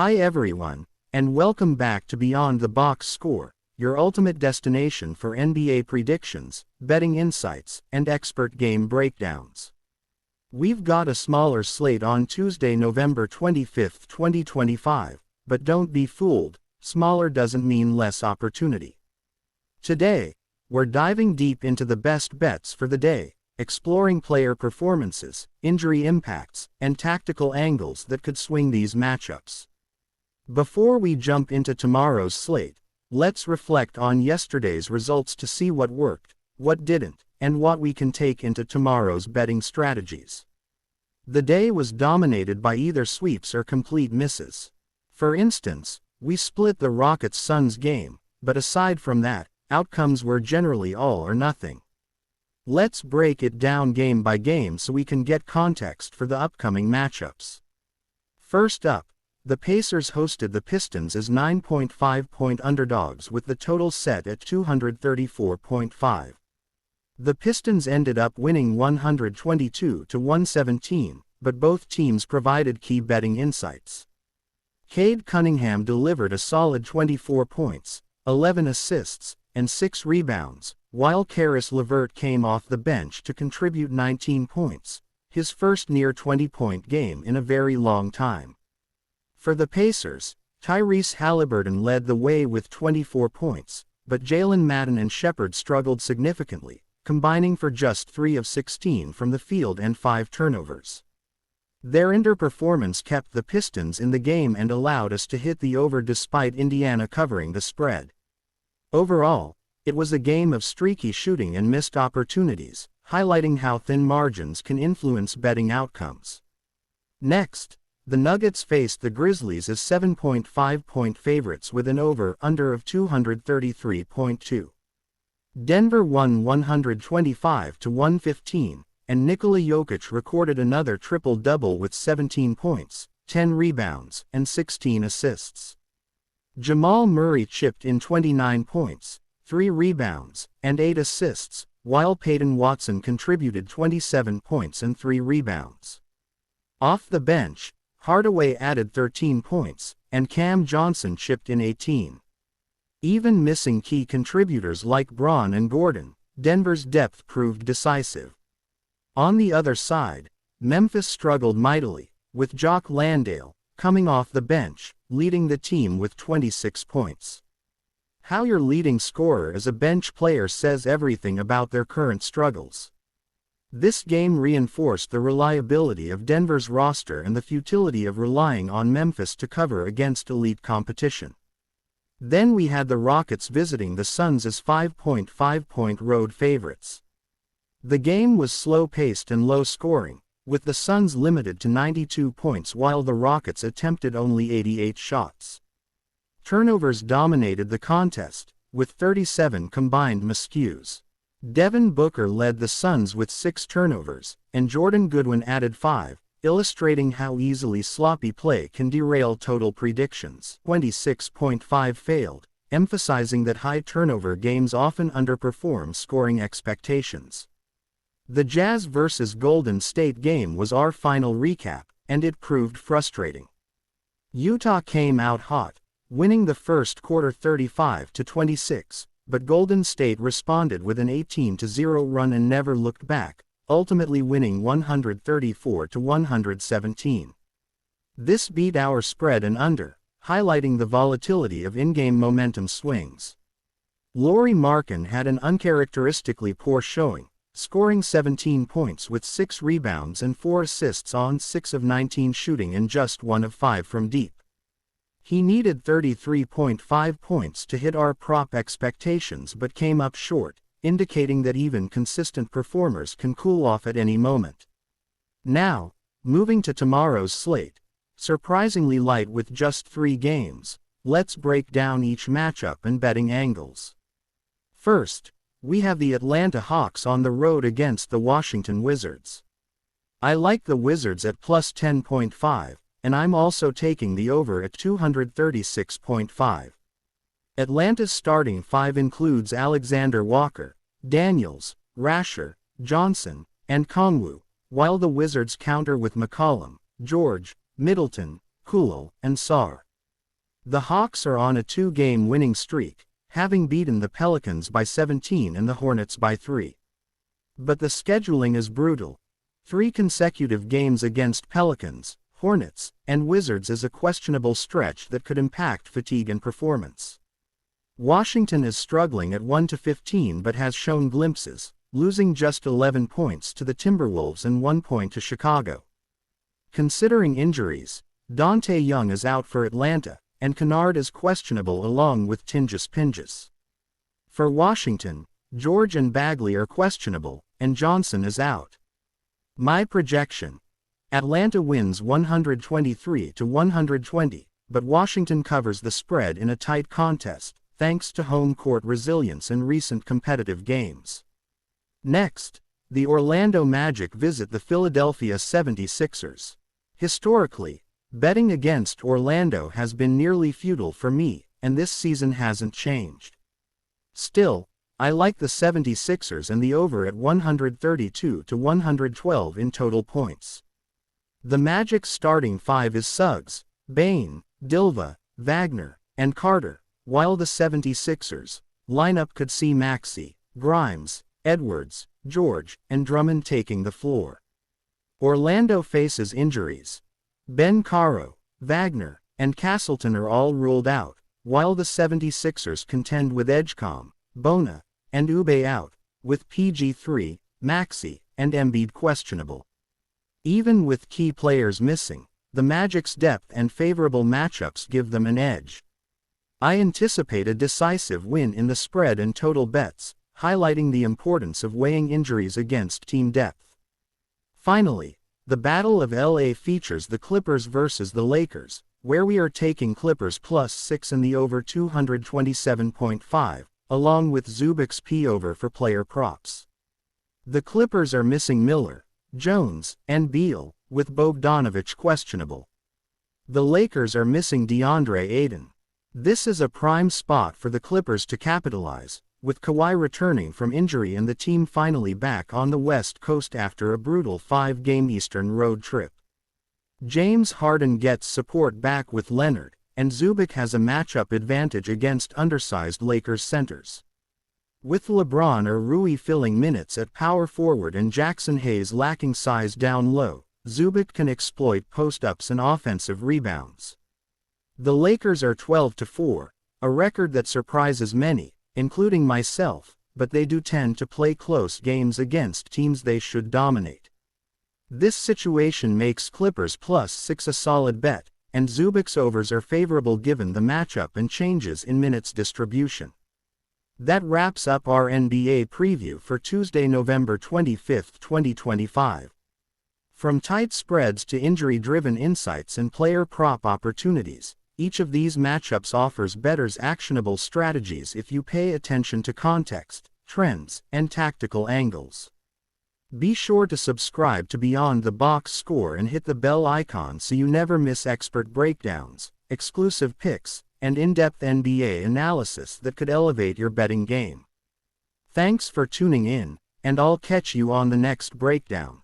Hi everyone, and welcome back to Beyond the Box Score, your ultimate destination for NBA predictions, betting insights, and expert game breakdowns. We've got a smaller slate on Tuesday, November 25, 2025, but don't be fooled, smaller doesn't mean less opportunity. Today, we're diving deep into the best bets for the day, exploring player performances, injury impacts, and tactical angles that could swing these matchups. Before we jump into tomorrow's slate, let's reflect on yesterday's results to see what worked, what didn't, and what we can take into tomorrow's betting strategies. The day was dominated by either sweeps or complete misses. For instance, we split the Rockets-Suns game, but aside from that, outcomes were generally all or nothing. Let's break it down game by game so we can get context for the upcoming matchups. First up, the Pacers hosted the Pistons as 9.5-point underdogs with the total set at 234.5. The Pistons ended up winning 122-117, but both teams provided key betting insights. Cade Cunningham delivered a solid 24 points, 11 assists, and 6 rebounds, while Caris LeVert came off the bench to contribute 19 points, his first near 20-point game in a very long time. For the Pacers, Tyrese Haliburton led the way with 24 points, but Jalen Madden and Shepherd struggled significantly, combining for just 3 of 16 from the field and 5 turnovers. Their underperformance kept the Pistons in the game and allowed us to hit the over despite Indiana covering the spread. Overall, it was a game of streaky shooting and missed opportunities, highlighting how thin margins can influence betting outcomes. Next, the Nuggets faced the Grizzlies as 7.5-point favorites with an over-under of 233.2. Denver won 125-115, and Nikola Jokic recorded another triple-double with 17 points, 10 rebounds, and 16 assists. Jamal Murray chipped in 29 points, 3 rebounds, and 8 assists, while Peyton Watson contributed 27 points and 3 rebounds. Off the bench, Hardaway added 13 points, and Cam Johnson chipped in 18. Even missing key contributors like Braun and Gordon, Denver's depth proved decisive. On the other side, Memphis struggled mightily, with Jock Landale, coming off the bench, leading the team with 26 points. How your leading scorer is a bench player says everything about their current struggles. This game reinforced the reliability of Denver's roster and the futility of relying on Memphis to cover against elite competition. Then we had the Rockets visiting the Suns as 5.5-point road favorites. The game was slow-paced and low-scoring, with the Suns limited to 92 points while the Rockets attempted only 88 shots. Turnovers dominated the contest, with 37 combined miscues. Devin Booker led the Suns with 6 turnovers, and Jordan Goodwin added 5, illustrating how easily sloppy play can derail total predictions. 26.5 failed, emphasizing that high turnover games often underperform scoring expectations. The Jazz vs. Golden State game was our final recap, and it proved frustrating. Utah came out hot, winning the first quarter 35-26. But Golden State responded with an 18-0 run and never looked back, ultimately winning 134-117. This beat our spread and under, highlighting the volatility of in-game momentum swings. Lauri Markkanen had an uncharacteristically poor showing, scoring 17 points with 6 rebounds and 4 assists on 6 of 19 shooting and just 1 of 5 from deep. He needed 33.5 points to hit our prop expectations but came up short, indicating that even consistent performers can cool off at any moment. Now, moving to tomorrow's slate, surprisingly light with just 3 games, let's break down each matchup and betting angles. First, we have the Atlanta Hawks on the road against the Washington Wizards. I like the Wizards at plus 10.5. And I'm also taking the over at 236.5. Atlanta's starting 5 includes Alexander Walker, Daniels, Rasher, Johnson, and Kongwu, while the Wizards counter with McCollum, George, Middleton, Poole, and Sarr. The Hawks are on a 2-game winning streak, having beaten the Pelicans by 17 and the Hornets by 3. But the scheduling is brutal. 3 consecutive games against Pelicans, Hornets, and Wizards is a questionable stretch that could impact fatigue and performance. Washington is struggling at 1-15 but has shown glimpses, losing just 11 points to the Timberwolves and 1 point to Chicago. Considering injuries, Dante Young is out for Atlanta, and Kennard is questionable along with Tingis Pingis. For Washington, George and Bagley are questionable, and Johnson is out. My projection: Atlanta wins 123-120, but Washington covers the spread in a tight contest, thanks to home court resilience in recent competitive games. Next, the Orlando Magic visit the Philadelphia 76ers. Historically, betting against Orlando has been nearly futile for me, and this season hasn't changed. Still, I like the 76ers and the over at 132-112 in total points. The Magic's starting 5 is Suggs, Bane, Dilva, Wagner, and Carter, while the 76ers lineup could see Maxey, Grimes, Edwards, George, and Drummond taking the floor. Orlando faces injuries. Ben Caro, Wagner, and Castleton are all ruled out, while the 76ers contend with Edgecombe, Bona, and Ube out, with PG3, Maxey, and Embiid questionable. Even with key players missing, the Magic's depth and favorable matchups give them an edge. I anticipate a decisive win in the spread and total bets, highlighting the importance of weighing injuries against team depth. Finally, the Battle of LA features the Clippers versus the Lakers, where we are taking Clippers +6 and the over 227.5, along with Zubik's P over for player props. The Clippers are missing Miller, Jones, and Beal, with Bogdanovich questionable. The Lakers are missing DeAndre Ayton. This is a prime spot for the Clippers to capitalize, with Kawhi returning from injury and the team finally back on the West Coast after a brutal 5-game Eastern road trip. James Harden gets support back with Leonard, and Zubik has a matchup advantage against undersized Lakers centers. With LeBron or Rui filling minutes at power forward and Jackson Hayes lacking size down low, Zubik can exploit post-ups and offensive rebounds. The Lakers are 12-4, a record that surprises many, including myself, but they do tend to play close games against teams they should dominate. This situation makes Clippers +6 a solid bet, and Zubik's overs are favorable given the matchup and changes in minutes distribution. That wraps up our NBA preview for Tuesday, November 25, 2025. From tight spreads to injury-driven insights and player prop opportunities, each of these matchups offers bettors actionable strategies if you pay attention to context, trends, and tactical angles. Be sure to subscribe to Beyond the Box Score and hit the bell icon so you never miss expert breakdowns, exclusive picks, and in-depth NBA analysis that could elevate your betting game. Thanks for tuning in, and I'll catch you on the next breakdown.